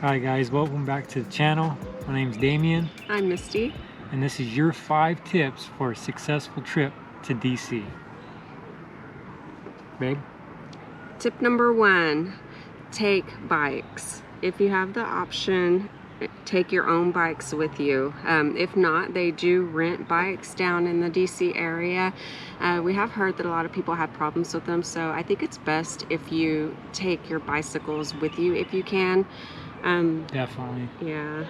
Hi guys, welcome back to the channel. My name's Damien. I'm Misty. And this is your 5 tips for a successful trip to DC. Babe? Tip number 1, take bikes. If you have the option, take your own bikes with you. If not, they do rent bikes down in the DC area. We have heard that a lot of people have problems with them, so I think it's best if you take your bicycles with you if you can. Definitely. Yeah.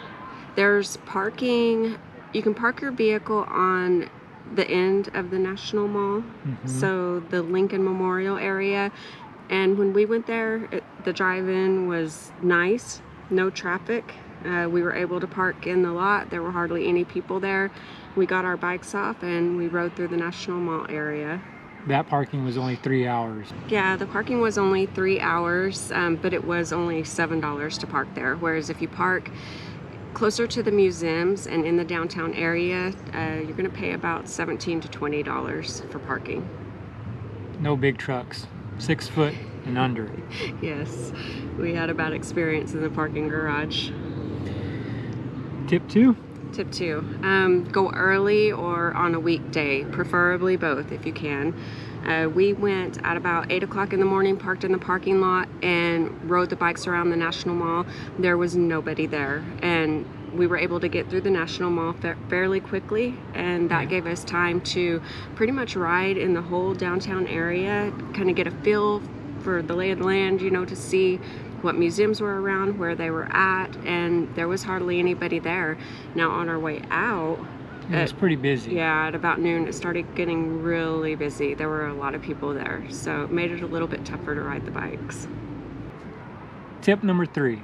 There's parking. You can park your vehicle on the end of the National Mall, so the Lincoln Memorial area. And when we went there, the drive-in was nice, no traffic. We were able to park in the lot. There were hardly any people there. We got our bikes off and we rode through the National Mall area. That parking was only 3 hours. Yeah, the parking was only 3 hours, but it was only $7 to park there. Whereas if you park closer to the museums and in the downtown area, you're going to pay about $17 to $20 for parking. No big trucks, 6 foot and under. Yes, we had a bad experience in the parking garage. Tip 2? Tip 2, go early or on a weekday, preferably both if you can. We went at about 8 o'clock in the morning, parked in the parking lot, and rode the bikes around the National Mall. There was nobody there, and we were able to get through the National Mall fairly quickly, and that gave us time to pretty much ride in the whole downtown area, kind of get a feel for the lay of the land, you know, to see what museums were around, where they were at, and there was hardly anybody there. Now on our way out, it was pretty busy. Yeah, at about noon it started getting really busy. There were a lot of people there, so it made it a little bit tougher to ride the bikes. Tip number 3.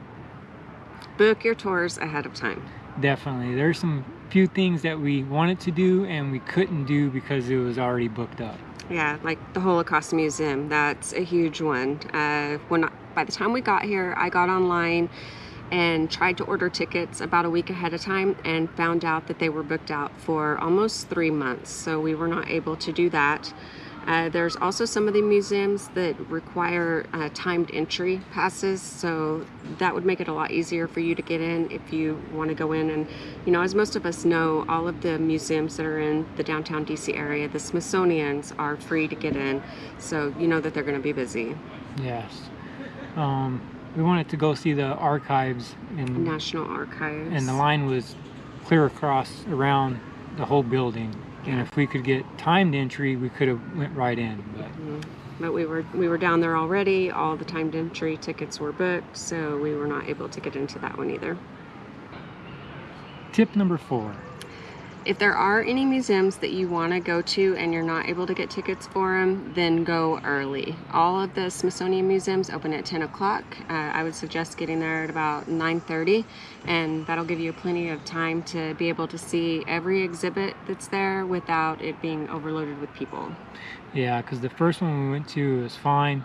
Book your tours ahead of time. Definitely. There's some few things that we wanted to do and we couldn't do because it was already booked up. Yeah, like the Holocaust Museum, that's a huge one. By the time we got here, I got online and tried to order tickets about a week ahead of time and found out that they were booked out for almost 3 months, so we were not able to do that. There's also some of the museums that require timed entry passes, so that would make it a lot easier for you to get in if you want to go in. And you know, as most of us know, all of the museums that are in the downtown DC area, the Smithsonian's, are free to get in, so you know that they're going to be busy. Yes. We wanted to go see the archives in National Archives, and the line was clear across around the whole building. And if we could get timed entry, we could have went right in. But we were down there already. All the timed entry tickets were booked, so we were not able to get into that one either. Tip number 4. If there are any museums that you want to go to and you're not able to get tickets for them, then go early. All of the Smithsonian museums open at 10 o'clock. I would suggest getting there at about 9:30, and that'll give you plenty of time to be able to see every exhibit that's there without it being overloaded with people. Yeah, because the first one we went to was fine.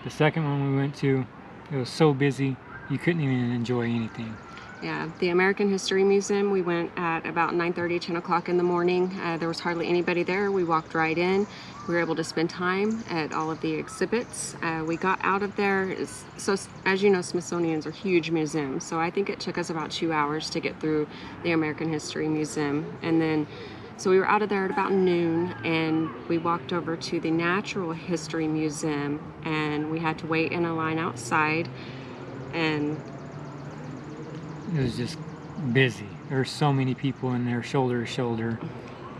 The second one we went to, it was so busy, you couldn't even enjoy anything. Yeah, the American History Museum, we went at about 9:30, 10 o'clock in the morning. There was hardly anybody there. We walked right in. We were able to spend time at all of the exhibits. We got out of there. So as you know, Smithsonian's are huge museums, so I think it took us about 2 hours to get through the American History Museum. And then, so we were out of there at about noon, and we walked over to the Natural History Museum, and we had to wait in a line outside, and it was just busy. There were so many people in there, shoulder to shoulder.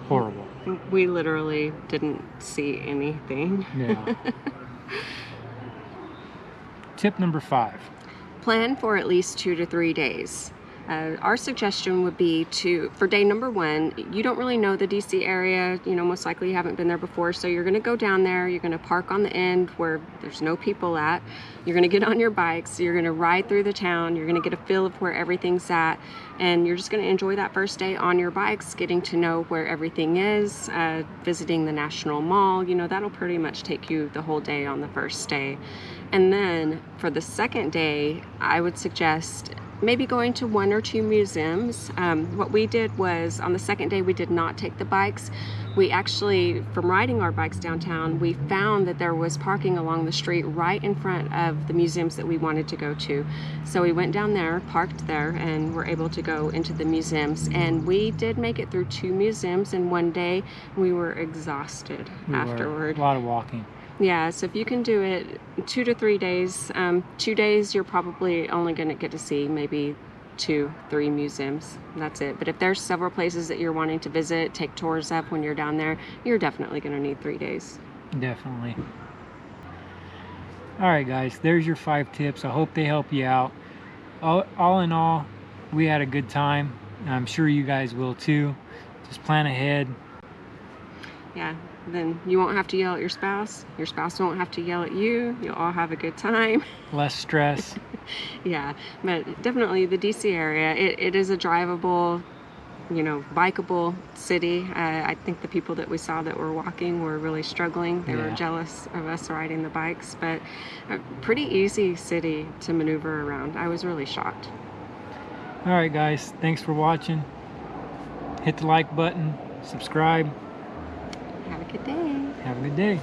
Horrible. We literally didn't see anything. Yeah. Tip number 5. Plan for at least 2 to 3 days. Our suggestion would be for day number 1, you don't really know the DC area, you know, most likely you haven't been there before, so you're going to go down there, you're going to park on the end where there's no people at, you're going to get on your bikes, you're going to ride through the town, you're going to get a feel of where everything's at, and you're just going to enjoy that first day on your bikes, getting to know where everything is, visiting the National Mall. You know, that'll pretty much take you the whole day on the first day. And then for the second day, I would suggest maybe going to 1 or 2 museums. What we did was on the second day we did not take the bikes. We actually, from riding our bikes downtown, we found that there was parking along the street right in front of the museums that we wanted to go to. So we went down there, parked there, and were able to go into the museums. And we did make it through 2 museums in one day. We were exhausted afterward. A lot of walking. Yeah, so if you can do it 2 to 3 days, 2 days you're probably only going to get to see maybe 2, 3 museums. That's it. But if there's several places that you're wanting to visit, take tours of when you're down there, you're definitely going to need 3 days. Definitely. All right, guys, there's your 5 tips. I hope they help you out. All in all, we had a good time. I'm sure you guys will too. Just plan ahead. Yeah, then you won't have to yell at your spouse won't have to yell at you, you'll all have a good time. Less stress. Yeah, but definitely the DC area, it is a drivable, you know, bikeable city. I think the people that we saw that were walking were really struggling. They were jealous of us riding the bikes, but a pretty easy city to maneuver around. I was really shocked. All right, guys, thanks for watching. Hit the like button, subscribe. Have a good day. Have a good day.